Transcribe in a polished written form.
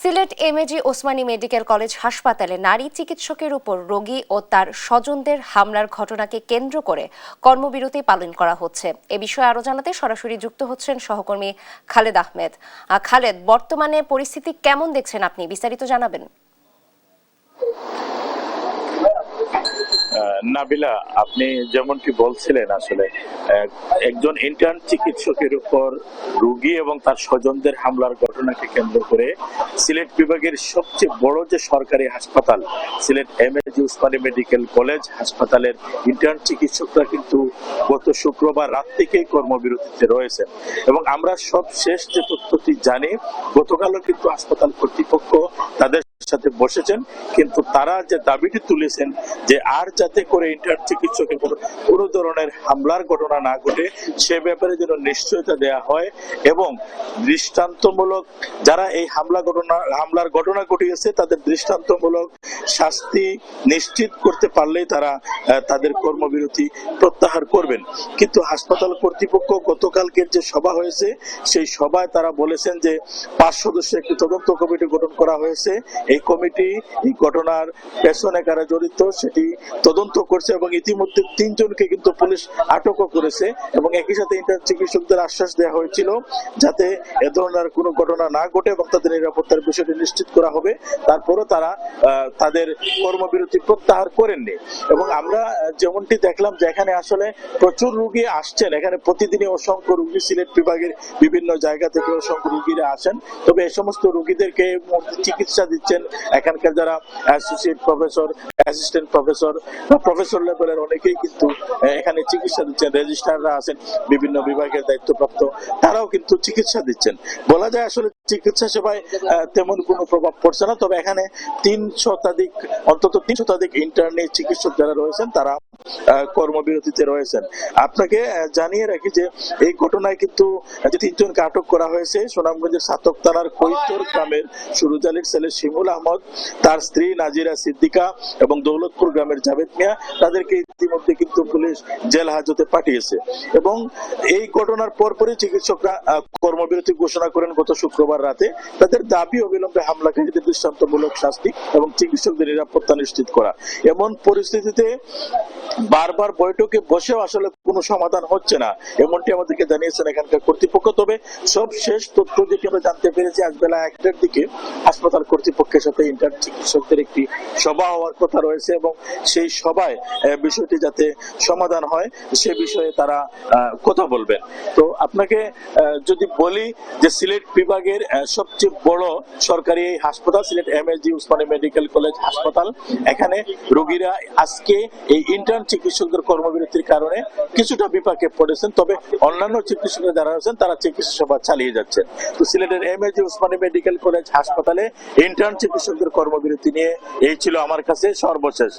Sylhet MAG Osmani medical college হাসপাতালে নারী চিকিৎসকের উপর রোগী ও তার স্বজনদের হামলার ঘটনাকে কেন্দ্র করে কর্মবিরতি পালন করা হচ্ছে। এ বিষয়ে আরো জানাতে সরাসরি যুক্ত হচ্ছেন সহকর্মী খালেদ আহমেদ। খালেদ, বর্তমানে পরিস্থিতি কেমন দেখছেন আপনি, বিস্তারিত জানাবেন। নাবিলা, আপনি যেমনটি বলছিলেন, আসলে একজন ইন্টার্ন চিকিৎসকের উপর রোগী এবং তার স্বজনদের হামলার ঘটনাকে কেন্দ্র করে সিলেট বিভাগের সবচেয়ে বড় যে সরকারি হাসপাতাল Sylhet MAG Osmani medical college হাসপাতালের ইন্টার্ন চিকিৎসকরা কিন্তু গত শুক্রবার রাত থেকেই কর্মবিরতিতে রয়েছে। এবং আমরা সব শেষ যে তথ্যটি জানি, গতকালও কিন্তু হাসপাতাল কর্তৃপক্ষ তাদের সাথে বসেছেন, কিন্তু তারা যে দাবিটি তুলেছেন যে আর যাতে করে ইন্টার্ন চিকিৎসকের কোনো ধরনের হামলার ঘটনা না ঘটে সে ব্যাপারে যেন নিশ্চয়তা দেয়া হয় এবং দৃষ্টান্তমূলক যারা এই হামলার ঘটনা ঘটিয়েছে তাদের দৃষ্টান্তমূলক শাস্তি নিশ্চিত করতে পারলেই তারা তাদের কর্মবিরতি প্রত্যাহার করবেন। কিন্তু হাসপাতাল কর্তৃপক্ষ গতকালকের যে সভা হয়েছে সেই সভায় তারা বলেছেন যে 5 সদস্যের একটি তদন্ত কমিটি গঠন করা হয়েছে। এই কমিটি এই ঘটনার পেছনে কারা জড়িত সেটি তদন্ত করছে এবং ইতিমধ্যে 3 জনকে কিন্তু পুলিশ আটকও করেছে এবং একই সাথে ইন্টার্ন চিকিৎসকদের আশ্বাস দেওয়া হয়েছিল যাতে এ ধরনের কোনো ঘটনা না ঘটে এবং তাদের নিরাপত্তার বিষয়টি নিশ্চিত করা হবে। তারপরও তারা তাদের কর্মবিরতি প্রত্যাহার করেননি। এবং আমরা যেমনটি দেখলাম যে এখানে আসলে প্রচুর রোগী আসছেন, এখানে প্রতিদিনই অসংখ্য রোগী সিলেট বিভাগের বিভিন্ন জায়গা থেকে অসংখ্য রোগীরা আসেন। তবে এই সমস্ত রোগীদেরকে চিকিৎসা দিচ্ছেন এখানকার যারা অ্যাসোসিয়েট প্রফেসর, অ্যাসিস্ট্যান্ট প্রফেসর বা প্রফেসর লেভেলের অনেকেই কিন্তু এখানে চিকিৎসা দিচ্ছেন। রেজিস্ট্রাররা আছেন বিভিন্ন বিভাগের দায়িত্বপ্রাপ্ত, তারাও কিন্তু চিকিৎসা দিচ্ছেন। বলা যায় আসলে চিকিৎসা সেবায় তেমন কোনো প্রভাব পড়ছে না। তবে এখানে অন্তত 3 শতাধিক ইন্টার্নি চিকিৎসক যারা রয়েছেন তারা কর্মবিরতিতে রয়েছেন। আপনাকে জানিয়ে রাখি যে এই ঘটনায় কিন্তু 3 জনকে আটক করা হয়েছে। সুনামগঞ্জের সাতক থানার কৈতর গ্রামের সুরুজ আলীর ছেলে শিমুল আহমদ, তার স্ত্রী নাজিরা সিদ্দিকা এবং দৌলতপুর গ্রামের জাভেদ মিয়া, তাদেরকে ইতিমধ্যে কিন্তু পুলিশ জেল হাজতে পাঠিয়েছে। এবং এই ঘটনার পরপরই চিকিৎসকরা কর্মবিরতি ঘোষণা করেন গত শুক্রবার রাতে। তাদের দাবি অবিলম্বে হামলাকারীদের দৃষ্টান্তমূলক শাস্তি এবং চিকিৎসকদের নিরাপত্তা নিশ্চিত করা। এমন পরিস্থিতিতে বারবার বৈঠকে বসেও আসলে কোনো সমাধান হচ্ছে না, এমনটি আমাদেরকে জানিয়েছেন এখানকার কর্তৃপক্ষ। তবে সব শেষ তথ্য যেটি আমরা জানতে পেরেছি, আজ বেলা 1টার দিকে হাসপাতাল কর্তৃপক্ষের সাথে ইন্টার্ন চিকিৎসকদের একটি সভা হওয়ার কথা রয়েছে এবং সেই সভায় বিষয়টি যাতে সমাধান হয় সে বিষয়ে তারা কথা বলবেন। তো আপনাকে যদি বলি যে সিলেট বিভাগের সবচেয়ে বড় সরকারি এই হাসপাতাল Sylhet MAG Osmani medical college হাসপাতাল, এখানে রোগীরা আজকে এই ইন্টার্ন চিকিৎসকদের কর্মবিরতির কারণে কিছুটা বিপাকে পড়েছেন। তবে অন্যান্য চিকিৎসকরা যারা আছেন তারা চিকিৎসা সেবা চালিয়ে যাচ্ছেন। তো সিলেটের এমএজি ওসমানী মেডিকেল কলেজ হাসপাতালে ইন্টার্ন চিকিৎসকদের কর্মবিরতি নিয়ে এই ছিল আমার কাছে সর্বশেষ।